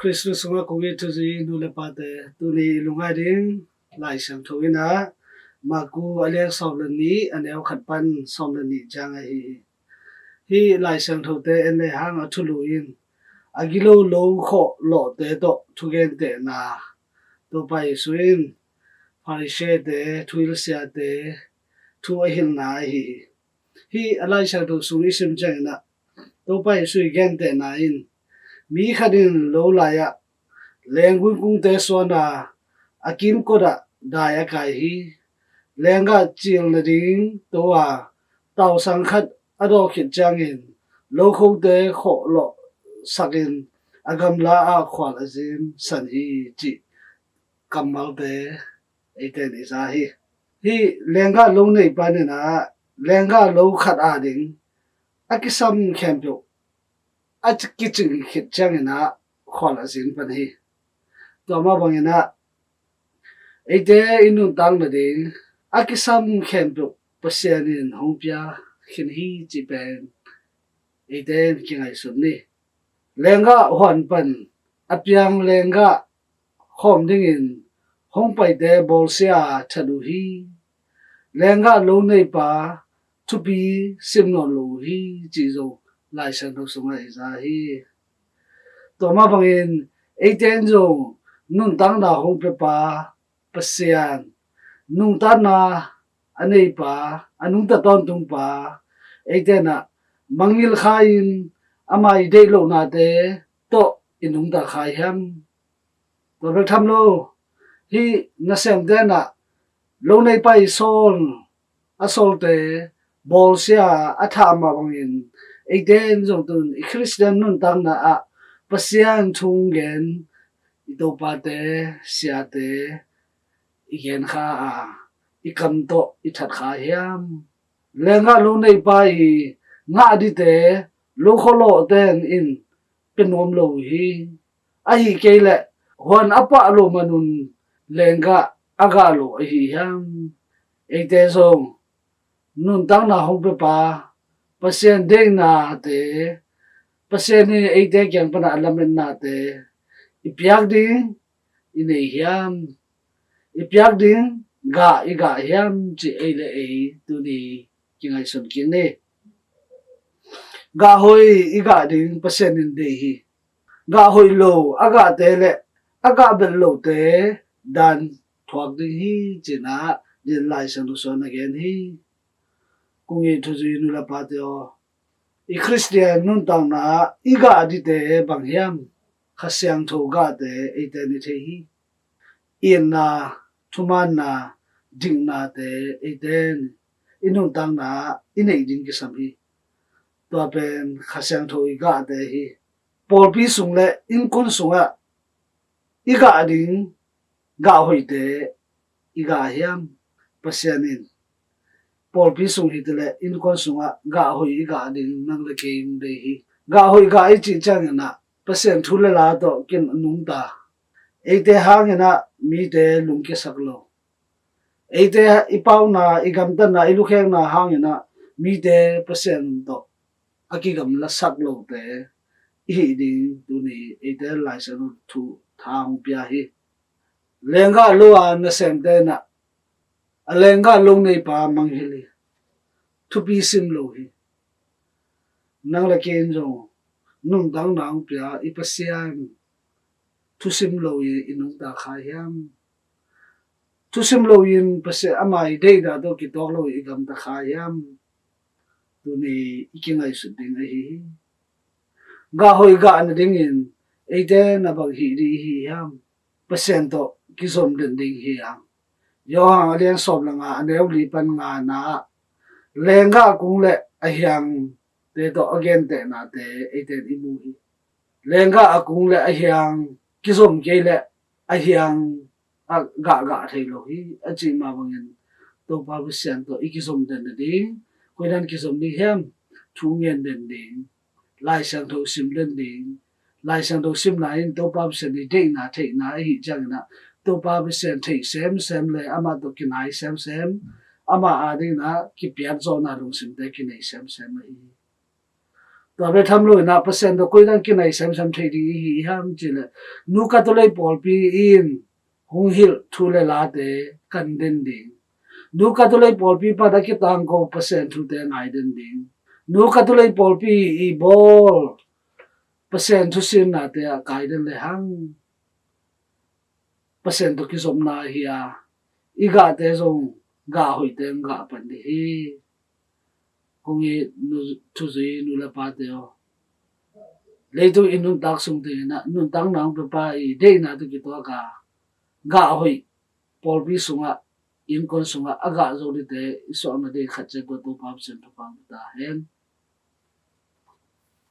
Christmas sunga kungi tuzi nule pate tuni lungai ding lai sang thuina maku aliang somlani anew khatpan somlani janga hi lai sang thote ene hang athuluin agilo lo kho lo te to thugen te na to pai suin pharishe te thuil sia te thu a hil na hi alai sang tho sui sim changna to pai sui gen te na in mi khadin lo la ya lengun kung te sona akim koda daya kai hi lenga chil na ding to a tau sang khat ado khit changin lo kho te kho lo sakin agam la a khwal azin san hi chi kamal te ite ni sa hi lenga lo nei pa ne na lenga lo khat a ding akisam kempyo achkiching khit changina khwal azin pan hi to ma bangina ite inu tang na ding akisam kempyo pasianin hongpia khin hi chi pen ite kingai sunni lenga hwan pan apyang lenga khom dingin hongpai te bolsia thadu hi lenga lo nei pa thupi simno lo hi chi zo lai san tho sunga za hi to ma bangin iten zo nun tang da hong pe pa pasian nung ta na anei pa anung ta ton tung pa eitena mangil khain amai de lo na te to inung ta khai ham to be tham lo hi na sem de na lo nei pai sol asol te bol sia atha ma bangin eiten zo tun christian nun tang na a pasian thung gen ito pa te sia te igen kha a ikam to ithat kha hiam lenga lo nei pai nga di te lo kholo ten in penom lo hi a hi kele hon apa lo manun lenga aga lo hi hiam eite so nun tang na hong pe pa pasien ding na te pasien ni eite kyang pana alamen na te ipyak ding ine hiam ipyak ding ga iga hiam chi ele tu ni kingai sun kin ne ga hoi iga ding pasien in de hi ga hoi lo aga te le aga bel lo te dan thuak ding hi china din lai san du son again hi kungi thuji nu la pa te o I christian nun tang na iga di te bang hiam khasyang tho ga te ite ni the hi in na thuman na ding na te iten inun tang na inei ding ki sam hi to pen khasyang tho iga te hi por pi sung le in kun sunga iga ding ga hoi te iga hiam pasianin por pi sung hi te le in kun sunga ga hoi iga ding nang le ke de hi ga hoi ga I chi chang na pasian thule la to kin nung ta eite hang na mi te lung ke saklo eite ipau na igam ta na ilu kheng na hang na mi te pasian to akigam la saklo te hi ding tu ni eite lai san thu thang pia hi lenga lo an na sem te na alenga lo nei pa mang hili thu pi sim lo hi nang la ken jo nung dang nang pia ipasian thu sim lo I inung ta kha hiam thu sim lo in pase amai dei da do ki tok lo igam ta kha hiam tu ni ikingai su ding hi ga hoi ga na ding in eite na bag hi ri hi hiam pasien to ki som den ding hi yang yo hang alian som la nga aneu li pan nga na lenga kung le a hiang te to again te na te eite imu hi lenga akung le a hiang ki som ke le a hiang a ga thei lo hi a chi ma bangin to pa bu sian to ikisom den ding koidan ki som ni hem thu ngen den ding lai sang tho sim den ding lai sang tho sim lai to pa bu sian ni dei na thei na hi chang na to pa bu sian thei sem le ama to ki nai sem ama a ding na ki pian zo na rung sim te ki nei sem hi ตัวไปทำเลยนะเปอร์เซ็นต์ตัวคุยนั่งกินไอ้ซ้ำๆเทดีฮีห้ามจีเลยนูกัตัวเลยปอลปีอินหงหิลทูเลลาเตกันเดนดิงนูกัตัวเลยปอลปีปาตะกิตังก็เปอร์เซ็นต์ทูเตงไอเดนดิงนูกัตัวเลยปอลปีอีบอลเปอร์เซ็นต์ทูซินนาเตะไกเดนเลยหังเปอร์เซ็นต์ตัวกิสมนาเฮียอีกาเตะซงกาหอยเตงกาปันดีคงอีนูทุซีนูเลปาเตอเลยตัวอินุนตักสงเตนะนุนตักนางเปปาอีเดนะตัวกิตัวกาหอยปอลปีสุงะin kon sunga aga zo de te so na de khatche ko to pap sen to pam ta hen